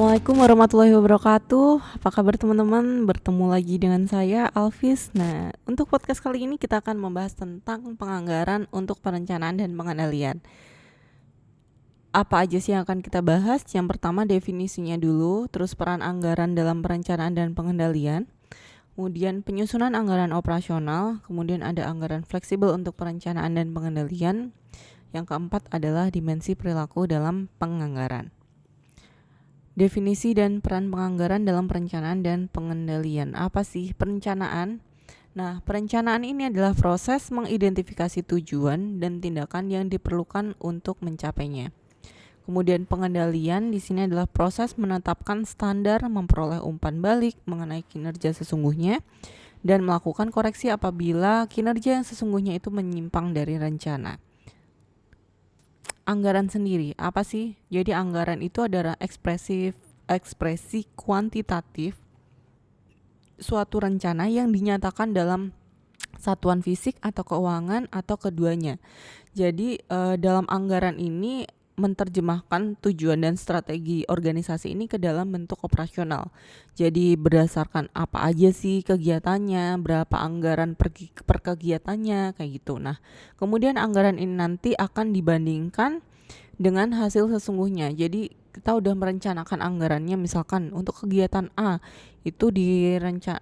Assalamualaikum warahmatullahi wabarakatuh. Apa kabar teman-teman? Bertemu lagi dengan saya Alvis. Nah, untuk podcast kali ini kita akan membahas tentang penganggaran untuk perencanaan dan pengendalian. Apa aja sih yang akan kita bahas? Yang pertama definisinya dulu, terus peran anggaran dalam perencanaan dan pengendalian. Kemudian penyusunan anggaran operasional, kemudian ada anggaran fleksibel untuk perencanaan dan pengendalian. Yang keempat adalah dimensi perilaku dalam penganggaran. Definisi dan peran penganggaran dalam perencanaan dan pengendalian. Apa sih perencanaan? Nah, perencanaan ini adalah proses mengidentifikasi tujuan dan tindakan yang diperlukan untuk mencapainya. Kemudian pengendalian di sini adalah proses menetapkan standar, memperoleh umpan balik mengenai kinerja sesungguhnya, dan melakukan koreksi apabila kinerja yang sesungguhnya itu menyimpang dari rencana. Anggaran sendiri apa sih? Jadi anggaran itu adalah ekspresi kuantitatif suatu rencana yang dinyatakan dalam satuan fisik atau keuangan atau keduanya. Jadi dalam anggaran ini menerjemahkan tujuan dan strategi organisasi ini ke dalam bentuk operasional. Jadi berdasarkan apa aja sih kegiatannya, berapa anggaran per kegiatannya, kayak gitu. Nah, kemudian anggaran ini nanti akan dibandingkan dengan hasil sesungguhnya. Jadi kita udah merencanakan anggarannya, misalkan untuk kegiatan A itu dianggarkan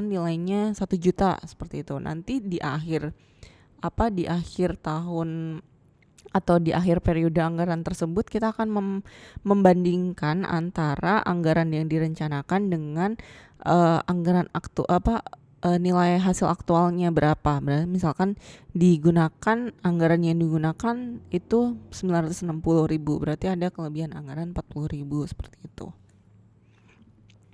nilainya 1 juta seperti itu. Nanti di akhir tahun atau di akhir periode anggaran tersebut kita akan membandingkan antara anggaran yang direncanakan dengan nilai hasil aktualnya berapa. Misalkan digunakan anggaran yang digunakan itu 960.000, berarti ada kelebihan anggaran 40.000 seperti itu.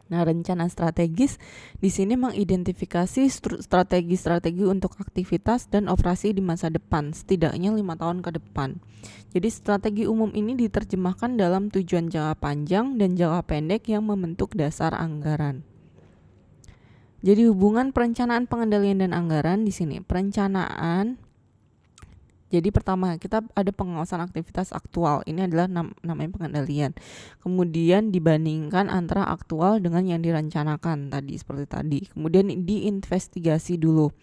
Nah, rencana strategis di sini mengidentifikasi strategi untuk aktivitas dan operasi di masa depan, setidaknya 5 tahun ke depan. Jadi strategi umum ini diterjemahkan dalam tujuan jangka panjang dan jangka pendek yang membentuk dasar anggaran. Jadi hubungan perencanaan, pengendalian, dan anggaran di sini. Perencanaan, jadi pertama kita ada pengawasan aktivitas aktual. Ini adalah namanya pengendalian. Kemudian dibandingkan antara aktual dengan yang direncanakan tadi, seperti tadi. Kemudian diinvestigasi dulu.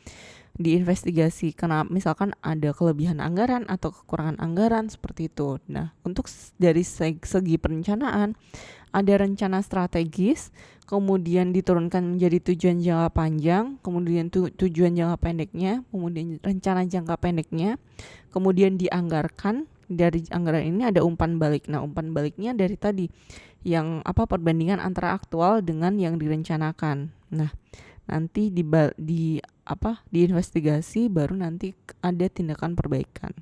Diinvestigasi karena misalkan ada kelebihan anggaran atau kekurangan anggaran seperti itu. Nah, untuk dari segi perencanaan ada rencana strategis, kemudian diturunkan menjadi tujuan jangka panjang, kemudian tujuan jangka pendeknya, kemudian rencana jangka pendeknya, kemudian dianggarkan. Dari anggaran ini ada umpan balik. Nah, umpan baliknya dari tadi yang perbandingan antara aktual dengan yang direncanakan. Nah, nanti diinvestigasi baru nanti ada tindakan perbaikan.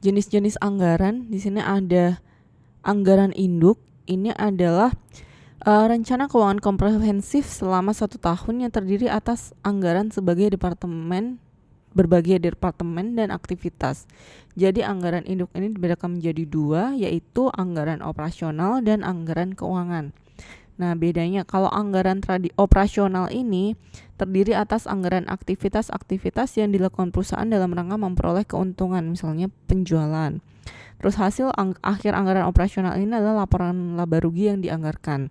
Jenis-jenis anggaran di sini ada anggaran induk. Ini adalah rencana keuangan komprehensif selama 1 tahun yang terdiri atas anggaran berbagai departemen dan aktivitas. Jadi anggaran induk ini dibedakan menjadi 2, yaitu anggaran operasional dan anggaran keuangan. Nah, bedanya kalau anggaran operasional ini terdiri atas anggaran aktivitas yang dilakukan perusahaan dalam rangka memperoleh keuntungan, misalnya penjualan. Terus hasil akhir anggaran operasional ini adalah laporan laba rugi yang dianggarkan.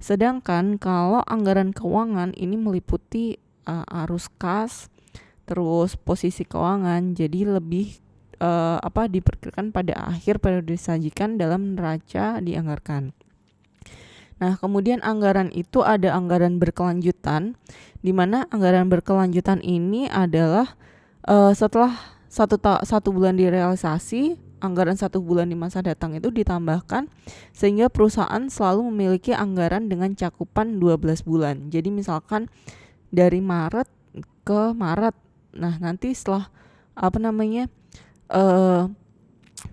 Sedangkan kalau anggaran keuangan ini meliputi arus kas, terus posisi keuangan, jadi lebih diperkirakan pada akhir periode disajikan dalam neraca dianggarkan. Nah, kemudian anggaran itu ada anggaran berkelanjutan, di mana anggaran berkelanjutan ini adalah setelah satu bulan direalisasi, anggaran 1 bulan di masa datang itu ditambahkan sehingga perusahaan selalu memiliki anggaran dengan cakupan 12 bulan. Jadi misalkan dari Maret ke Maret. Nah, nanti setelah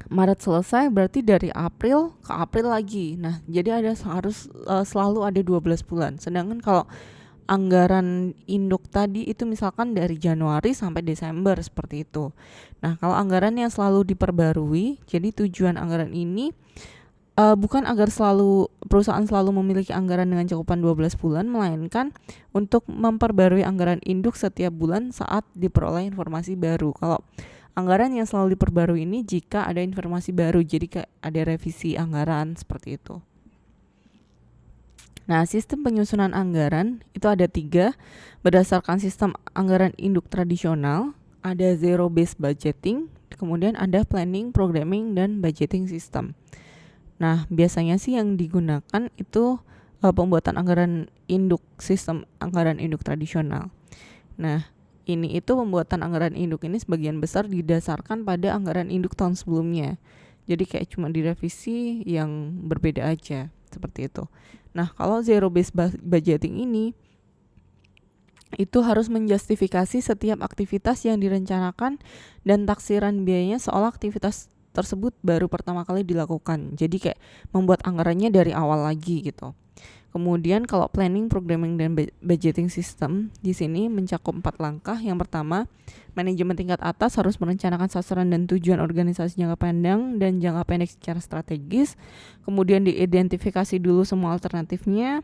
Maret selesai berarti dari April ke April lagi. Nah, jadi harus selalu ada 12 bulan. Sedangkan kalau anggaran induk tadi itu misalkan dari Januari sampai Desember seperti itu. Nah, kalau anggaran yang selalu diperbarui, jadi tujuan anggaran ini bukan agar perusahaan selalu memiliki anggaran dengan cakupan 12 bulan, melainkan untuk memperbarui anggaran induk setiap bulan saat diperoleh informasi baru. Kalau anggaran yang selalu diperbarui ini jika ada informasi baru, jadi kayak ada revisi anggaran seperti itu. Nah, sistem penyusunan anggaran itu ada 3 berdasarkan sistem anggaran induk tradisional, ada zero based budgeting, kemudian ada planning, programming, dan budgeting system. Nah, biasanya sih yang digunakan itu pembuatan anggaran induk, sistem anggaran induk tradisional. Nah, ini itu pembuatan anggaran induk ini sebagian besar didasarkan pada anggaran induk tahun sebelumnya. Jadi kayak cuma direvisi yang berbeda aja, seperti itu. Nah, kalau zero based budgeting ini itu harus menjustifikasi setiap aktivitas yang direncanakan dan taksiran biayanya seolah aktivitas tersebut baru pertama kali dilakukan. Jadi kayak membuat anggarannya dari awal lagi gitu. Kemudian kalau planning, programming, dan budgeting system di sini mencakup 4 langkah. Yang pertama, manajemen tingkat atas harus merencanakan sasaran dan tujuan organisasi jangka panjang dan jangka pendek secara strategis. Kemudian diidentifikasi dulu semua alternatifnya.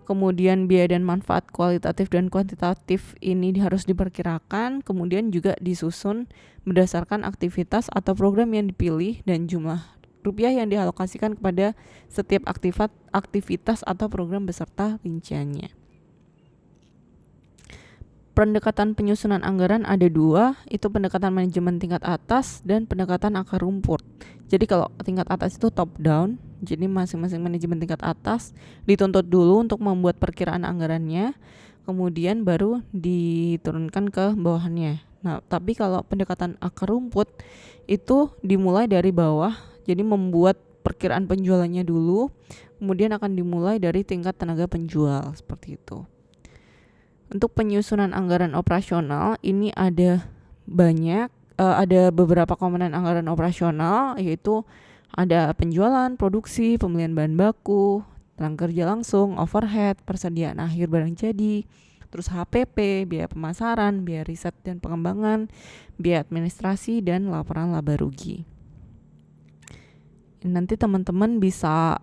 Kemudian biaya dan manfaat kualitatif dan kuantitatif ini harus diperkirakan. Kemudian juga disusun berdasarkan aktivitas atau program yang dipilih dan jumlah rupiah yang dialokasikan kepada setiap aktivitas atau program beserta rinciannya. Pendekatan penyusunan anggaran ada 2, itu pendekatan manajemen tingkat atas dan pendekatan akar rumput. Jadi kalau tingkat atas itu top down, jadi masing-masing manajemen tingkat atas dituntut dulu untuk membuat perkiraan anggarannya, kemudian baru diturunkan ke bawahannya. Nah, tapi kalau pendekatan akar rumput itu dimulai dari bawah, jadi membuat perkiraan penjualannya dulu, kemudian akan dimulai dari tingkat tenaga penjual, seperti itu. Untuk penyusunan anggaran operasional ini ada ada beberapa komponen anggaran operasional, yaitu ada penjualan, produksi, pembelian bahan baku, tenaga kerja langsung, overhead, persediaan akhir barang jadi, terus HPP, biaya pemasaran, biaya riset dan pengembangan, biaya administrasi, dan laporan laba rugi. Nanti teman-teman bisa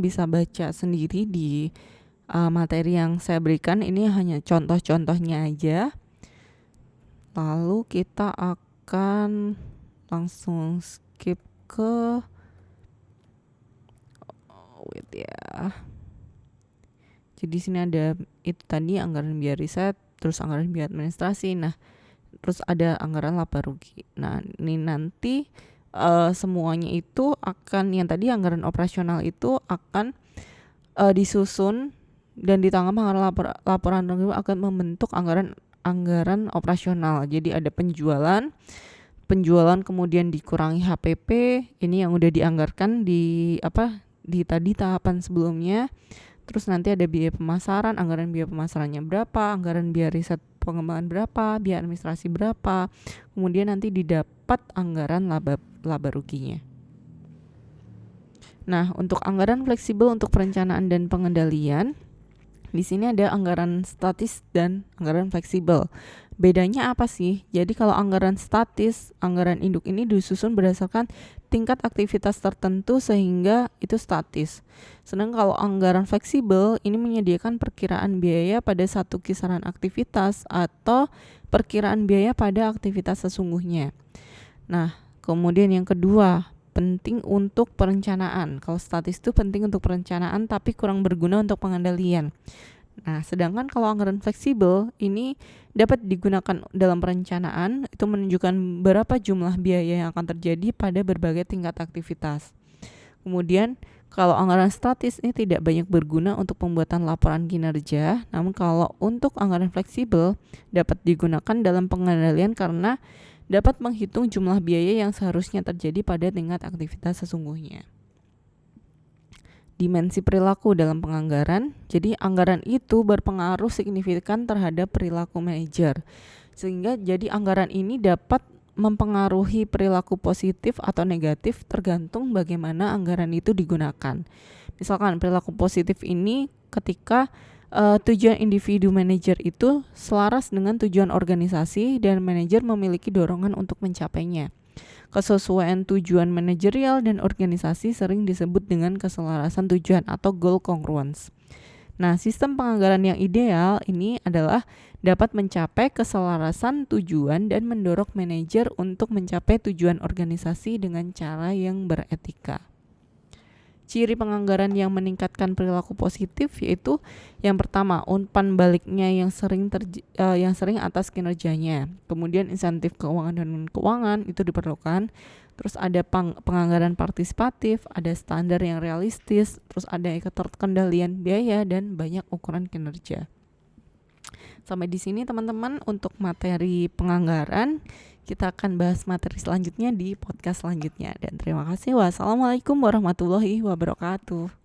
bisa baca sendiri di materi yang saya berikan. Ini hanya contoh-contohnya aja. Lalu kita akan langsung skip ke Jadi sini ada itu tadi anggaran biaya riset, terus anggaran biaya administrasi. Nah, terus ada anggaran laba rugi. Nah, ini nanti semuanya itu akan, yang tadi anggaran operasional itu akan disusun dan ditangkap anggaran laporan akan membentuk anggaran operasional. Jadi ada penjualan kemudian dikurangi HPP, ini yang udah dianggarkan di tadi tahapan sebelumnya. Terus nanti ada biaya pemasaran, anggaran biaya pemasarannya berapa, anggaran biaya riset pengembangan berapa, biaya administrasi berapa, kemudian nanti didapat anggaran laba ruginya. Nah, untuk anggaran fleksibel untuk perencanaan dan pengendalian, di sini ada anggaran statis dan anggaran fleksibel. Bedanya apa sih? Jadi kalau anggaran statis, anggaran induk ini disusun berdasarkan tingkat aktivitas tertentu sehingga itu statis. Sedangkan kalau anggaran fleksibel ini menyediakan perkiraan biaya pada satu kisaran aktivitas atau perkiraan biaya pada aktivitas sesungguhnya. Nah, kemudian yang kedua, penting untuk perencanaan. Kalau statis itu penting untuk perencanaan tapi kurang berguna untuk pengendalian. Nah, sedangkan kalau anggaran fleksibel ini dapat digunakan dalam perencanaan, itu menunjukkan berapa jumlah biaya yang akan terjadi pada berbagai tingkat aktivitas. Kemudian kalau anggaran statis ini tidak banyak berguna untuk pembuatan laporan kinerja, namun kalau untuk anggaran fleksibel dapat digunakan dalam pengendalian karena dapat menghitung jumlah biaya yang seharusnya terjadi pada tingkat aktivitas sesungguhnya. Dimensi perilaku dalam penganggaran. Jadi anggaran itu berpengaruh signifikan terhadap perilaku manajer. Sehingga jadi anggaran ini dapat mempengaruhi perilaku positif atau negatif tergantung bagaimana anggaran itu digunakan. Misalkan perilaku positif ini ketika tujuan individu manajer itu selaras dengan tujuan organisasi dan manajer memiliki dorongan untuk mencapainya. Kesesuaian tujuan manajerial dan organisasi sering disebut dengan keselarasan tujuan atau goal congruence. Nah, sistem penganggaran yang ideal ini adalah dapat mencapai keselarasan tujuan dan mendorong manajer untuk mencapai tujuan organisasi dengan cara yang beretika. Ciri penganggaran yang meningkatkan perilaku positif yaitu yang pertama, umpan baliknya yang sering atas kinerjanya. Kemudian insentif keuangan dan keuangan itu diperlukan. Terus ada penganggaran partisipatif, ada standar yang realistis, terus ada keterkendalian biaya dan banyak ukuran kinerja. Sampai di sini teman-teman untuk materi penganggaran. Kita akan bahas materi selanjutnya di podcast selanjutnya. Dan terima kasih. Wassalamualaikum warahmatullahi wabarakatuh.